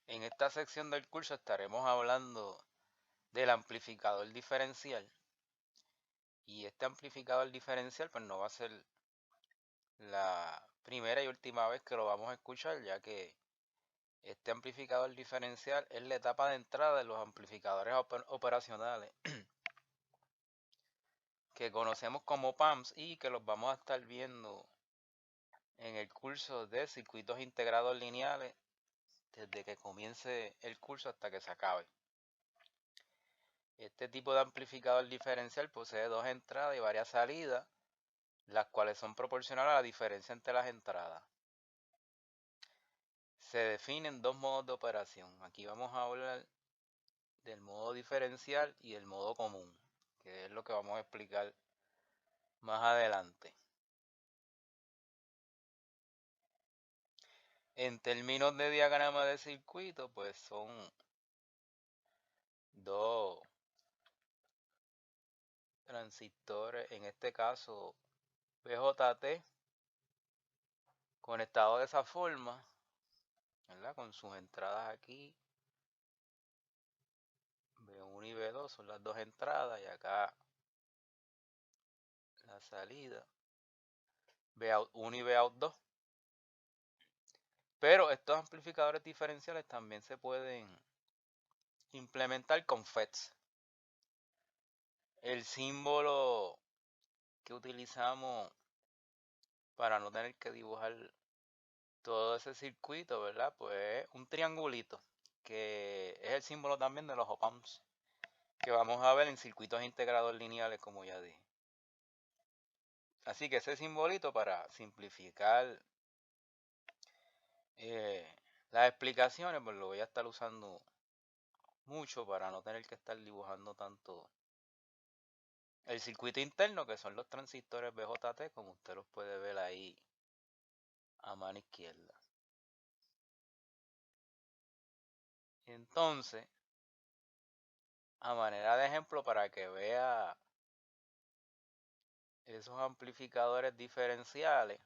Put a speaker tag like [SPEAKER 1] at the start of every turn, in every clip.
[SPEAKER 1] En esta sección del curso estaremos hablando del amplificador diferencial. Y este amplificador diferencial pues no va a ser la primera y última vez que lo vamos a escuchar, ya que este amplificador diferencial es la etapa de entrada de los amplificadores operacionales que conocemos como PAMs y que los vamos a estar viendo en el curso de circuitos integrados lineales desde que comience el curso hasta que se acabe. Este tipo de amplificador diferencial posee dos entradas y varias salidas, las cuales son proporcionales a la diferencia entre las entradas. Se definen dos modos de operación. Aquí vamos a hablar del modo diferencial y el modo común, que es lo que vamos a explicar más adelante. En términos de diagrama de circuito, pues son dos transistores, en este caso BJT, conectados de esa forma, ¿verdad? Con sus entradas aquí, B1 y B2 son las dos entradas y acá la salida, Bout 1 y Bout 2. Pero estos amplificadores diferenciales también se pueden implementar con FETs. El símbolo que utilizamos para no tener que dibujar todo ese circuito, ¿verdad? Pues es un triangulito, que es el símbolo también de los op-amps, que vamos a ver en circuitos integrados lineales, como ya dije. Así que ese simbolito, para simplificar las explicaciones, pues lo voy a estar usando mucho para no tener que estar dibujando tanto el circuito interno, que son los transistores BJT, como usted los puede ver ahí a mano izquierda. Entonces, a manera de ejemplo, para que vea esos amplificadores diferenciales,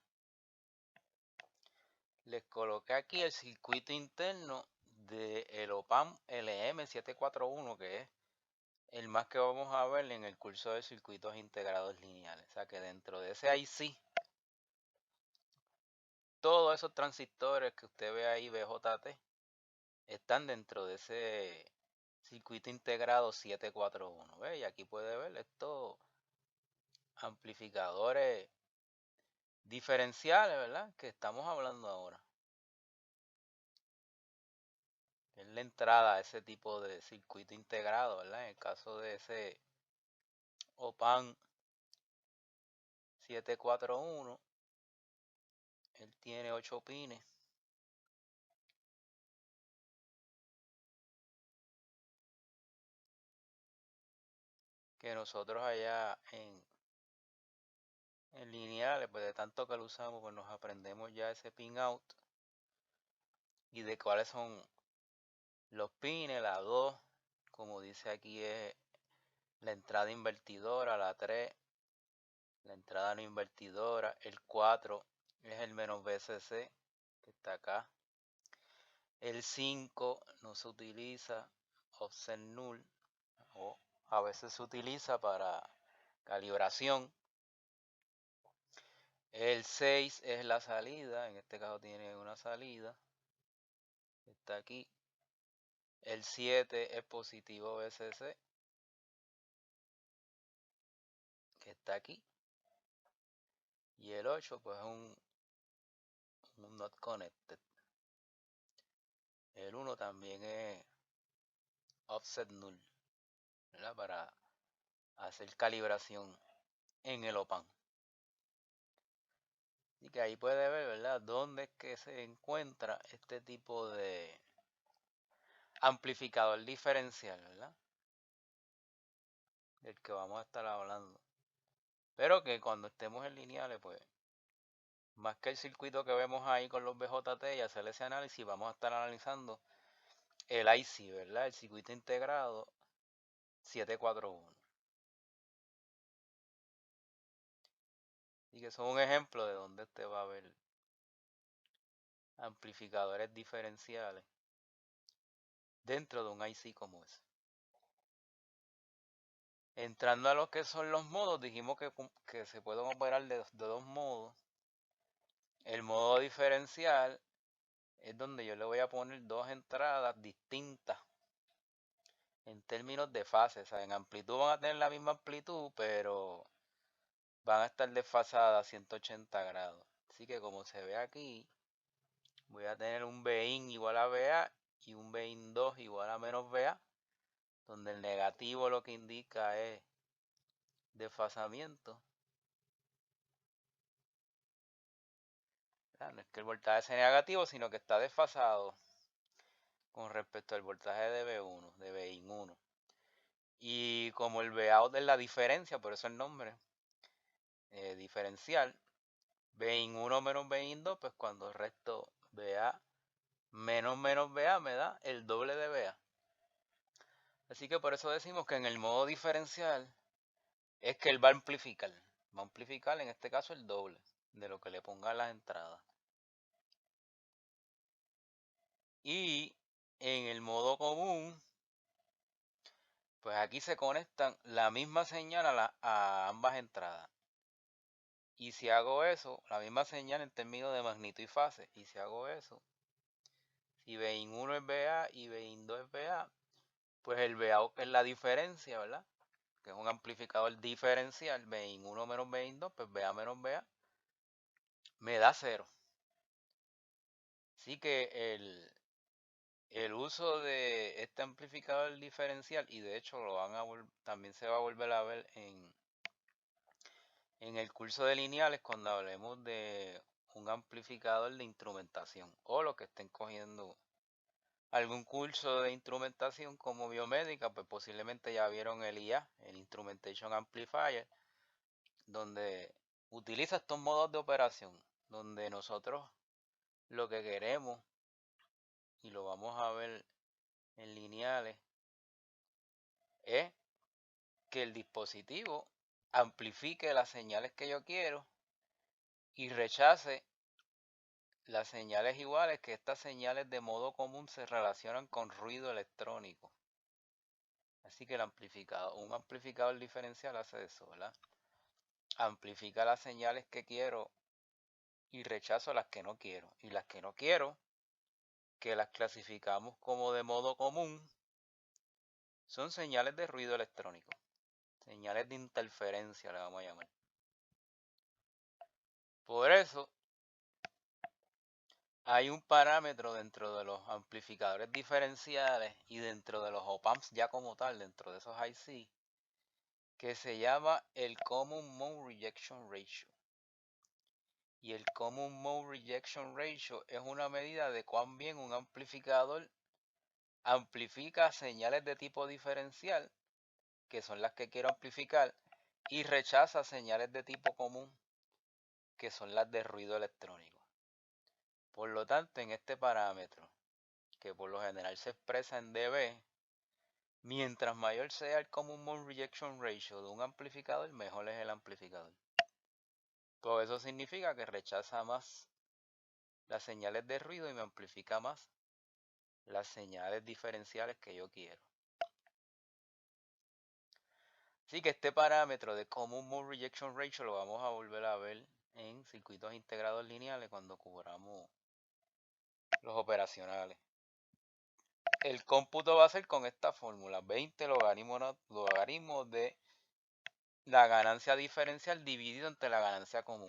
[SPEAKER 1] les coloqué aquí el circuito interno del OPAMP LM741, que es el más que vamos a ver en el curso de circuitos integrados lineales. O sea que dentro de ese IC, todos esos transistores que usted ve ahí, BJT, están dentro de ese circuito integrado 741. ¿Ve? Y aquí puede ver estos amplificadores diferenciales, ¿verdad? Que estamos hablando ahora. Es la entrada a ese tipo de circuito integrado, ¿verdad? En el caso de ese OPAN 741, él tiene 8 pines. Que nosotros allá en lineales, pues de tanto que lo usamos, pues nos aprendemos ya ese pin out y de cuáles son los pines. La 2, como dice aquí, es la entrada invertidora. La 3, la entrada no invertidora. El 4 es el menos VCC, que está acá. El 5 no se utiliza, offset null, o a veces se utiliza para calibración. El 6 es la salida, en este caso tiene una salida, está aquí. El 7 es positivo VCC, que está aquí. Y el 8 pues es un not connected. El 1 también es offset null, ¿verdad? Para hacer calibración en el OPAN. Así que ahí puede ver, ¿verdad?, dónde es que se encuentra este tipo de amplificador diferencial, ¿verdad?, del que vamos a estar hablando. Pero que cuando estemos en lineales, pues, más que el circuito que vemos ahí con los BJT y hacer ese análisis, vamos a estar analizando el IC, ¿verdad?, el circuito integrado 741. Y que son un ejemplo de donde usted va a ver amplificadores diferenciales dentro de un IC como ese. Entrando a lo que son los modos, dijimos que se pueden operar de dos modos. El modo diferencial es donde yo le voy a poner dos entradas distintas en términos de fase. O sea, en amplitud van a tener la misma amplitud, pero van a estar desfasadas a 180 grados. Así que como se ve aquí, voy a tener un Bin igual a BA y un Bin 2 igual a menos BA, donde el negativo lo que indica es desfasamiento. No es que el voltaje sea negativo, sino que está desfasado con respecto al voltaje de B1, de Bin 1. Y como el Vout es la diferencia, por eso el nombre diferencial, Bin 1 menos Bin 2, pues cuando resto BA menos BA me da el doble de BA. Así que por eso decimos que en el modo diferencial es que él va a amplificar. Va a amplificar en este caso el doble de lo que le ponga a las entradas. Y en el modo común, pues aquí se conectan la misma señal a ambas entradas. Y si hago eso, la misma señal en términos de magnitud y fase. Y si hago eso, si Bin 1 es BA y Bin 2 es BA, pues el BA es la diferencia, ¿verdad? Que es un amplificador diferencial. Bin 1 menos Bin 2, pues BA menos BA me da 0. Así que el uso de este amplificador diferencial, y de hecho también se va a volver a ver en el curso de lineales cuando hablemos de un amplificador de instrumentación, o los que estén cogiendo algún curso de instrumentación como biomédica, pues posiblemente ya vieron el IA, el Instrumentation Amplifier, donde utiliza estos modos de operación, donde nosotros lo que queremos, y lo vamos a ver en lineales, es que el dispositivo amplifique las señales que yo quiero y rechace las señales iguales, que estas señales de modo común se relacionan con ruido electrónico. Así que un amplificador diferencial hace eso, ¿verdad? Amplifica las señales que quiero y rechazo las que no quiero. Y las que no quiero, que las clasificamos como de modo común, son señales de ruido electrónico. Señales de interferencia le vamos a llamar. Por eso hay un parámetro dentro de los amplificadores diferenciales y dentro de los op-amps ya como tal, dentro de esos IC, que se llama el Common Mode Rejection Ratio. Y el Common Mode Rejection Ratio es una medida de cuán bien un amplificador amplifica señales de tipo diferencial, que son las que quiero amplificar, y rechaza señales de tipo común, que son las de ruido electrónico. Por lo tanto, en este parámetro, que por lo general se expresa en dB, mientras mayor sea el Common Mode Rejection Ratio de un amplificador, mejor es el amplificador. Todo eso significa que rechaza más las señales de ruido y me amplifica más las señales diferenciales que yo quiero. Así que este parámetro de Common Mode Rejection Ratio lo vamos a volver a ver en circuitos integrados lineales cuando cubramos los operacionales. El cómputo va a ser con esta fórmula: 20 logaritmos de la ganancia diferencial dividido entre la ganancia común.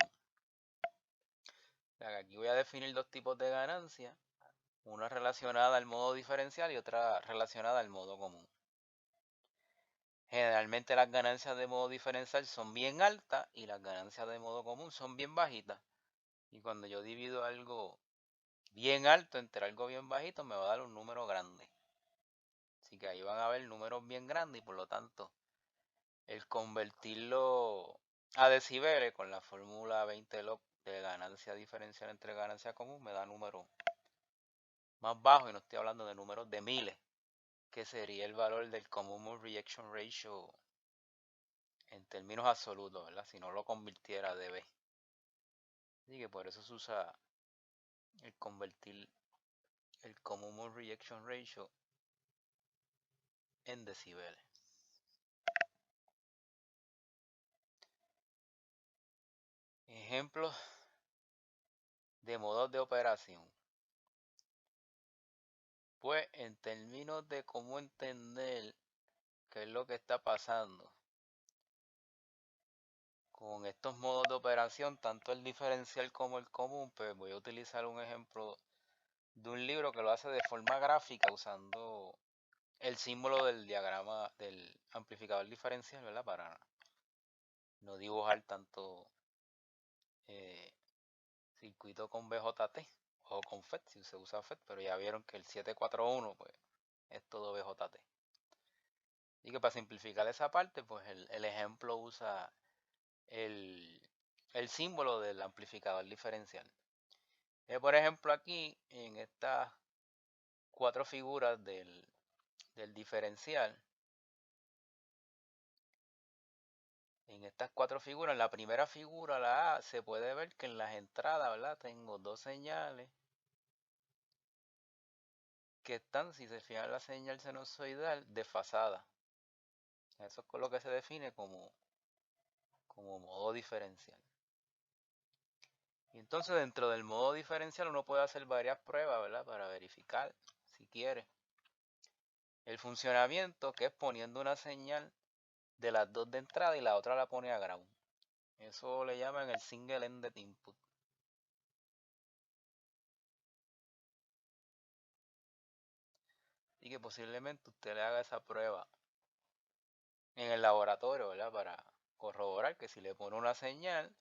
[SPEAKER 1] Aquí voy a definir dos tipos de ganancia, una relacionada al modo diferencial y otra relacionada al modo común. Generalmente las ganancias de modo diferencial son bien altas y las ganancias de modo común son bien bajitas. Y cuando yo divido algo bien alto entre algo bien bajito, me va a dar un número grande. Así que ahí van a ver números bien grandes y por lo tanto el convertirlo a decibeles con la fórmula 20 log de ganancia diferencial entre ganancia común me da números más bajos, y no estoy hablando de números de miles, que sería el valor del Common Mode Rejection Ratio en términos absolutos, ¿verdad? Si no lo convirtiera a dB. Así que por eso se usa el convertir el Common Mode Rejection Ratio en decibeles. Ejemplos de modos de operación. Pues en términos de cómo entender qué es lo que está pasando con estos modos de operación, tanto el diferencial como el común, pues voy a utilizar un ejemplo de un libro que lo hace de forma gráfica usando el símbolo del diagrama del amplificador diferencial, ¿verdad? Para no dibujar tanto circuito con BJT o con FET, si se usa FET, pero ya vieron que el 741 pues es todo BJT. Y que para simplificar esa parte, pues el ejemplo usa el símbolo del amplificador diferencial. Por ejemplo, aquí en estas 4 figuras del diferencial, en estas 4 figuras, en la primera figura, la A, se puede ver que en las entradas, ¿verdad? Tengo 2 señales que están, si se fijan la señal sinusoidal, desfasada. Eso es con lo que se define como modo diferencial. Y entonces dentro del modo diferencial uno puede hacer varias pruebas, ¿verdad? Para verificar, si quiere, el funcionamiento, que es poniendo una señal de las 2 de entrada y la otra la pone a ground. Eso le llaman el single ended input. Y que posiblemente usted le haga esa prueba en el laboratorio, ¿verdad? Para corroborar que si le pone una señal,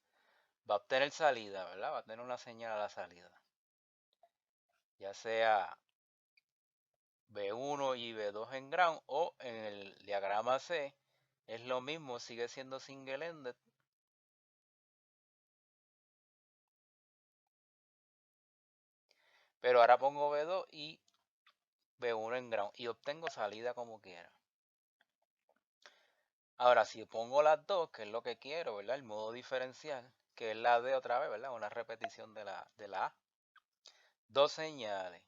[SPEAKER 1] va a obtener salida, ¿verdad? Va a tener una señal a la salida. Ya sea B1 y B2 en ground, o en el diagrama C es lo mismo, sigue siendo single ended, pero ahora pongo B2 y B1 en ground y obtengo salida como quiera. Ahora, si pongo las dos, que es lo que quiero, ¿verdad? El modo diferencial, que es la D otra vez, ¿verdad? Una repetición de la A. 2 señales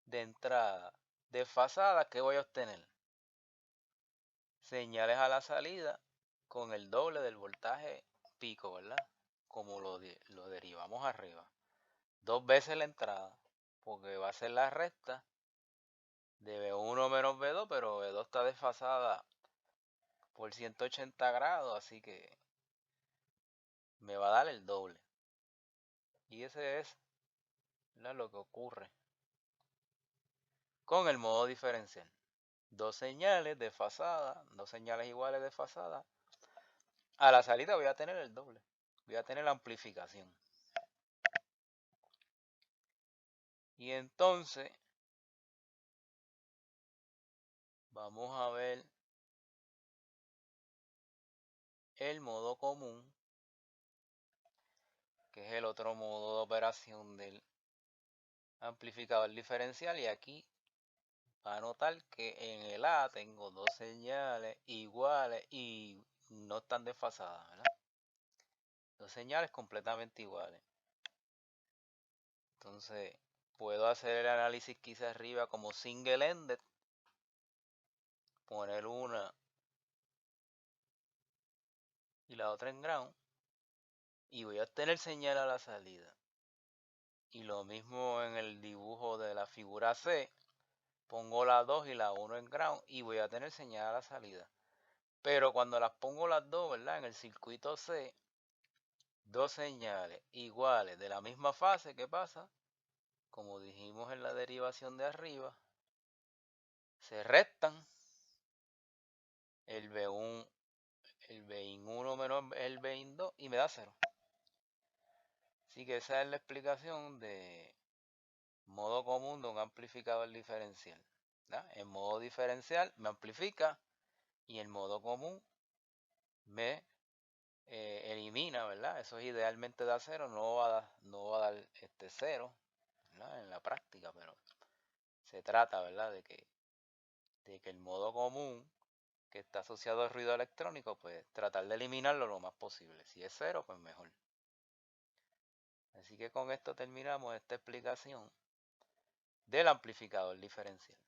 [SPEAKER 1] de entrada desfasadas, ¿qué voy a obtener? Señales a la salida con el doble del voltaje pico, ¿verdad? Como lo derivamos arriba. 2 veces la entrada, porque va a ser la recta de B1 menos B2, pero B2 está desfasada por 180 grados, así que me va a dar el doble. Y ese es, ¿verdad?, lo que ocurre con el modo diferencial. 2 señales desfasadas, 2 señales iguales desfasadas. A la salida voy a tener el doble. Voy a tener la amplificación. Y entonces vamos a ver el modo común, que es el otro modo de operación del amplificador diferencial. Y aquí va a notar que en el A tengo 2 señales iguales y no están desfasadas, ¿verdad? 2 señales completamente iguales. Entonces puedo hacer el análisis que hice arriba como single ended, poner una y la otra en ground, y voy a obtener señal a la salida. Y lo mismo en el dibujo de la figura C, pongo la 2 y la 1 en ground y voy a tener señal a la salida. Pero cuando las pongo las dos, ¿verdad?, en el circuito C, 2 señales iguales de la misma fase, ¿qué pasa? Como dijimos en la derivación de arriba, se restan el B1, el Bin1 menos el Bin2 y me da 0. Así que esa es la explicación de modo común de un amplificador diferencial, ¿verdad? En modo diferencial me amplifica y en modo común me elimina, ¿verdad? Eso es idealmente da 0, no va a dar 0, ¿verdad?, en la práctica, pero se trata, ¿verdad?, de que el modo común que está asociado al ruido electrónico, pues tratar de eliminarlo lo más posible. Si es 0, pues mejor. Así que con esto terminamos esta explicación del amplificador diferencial.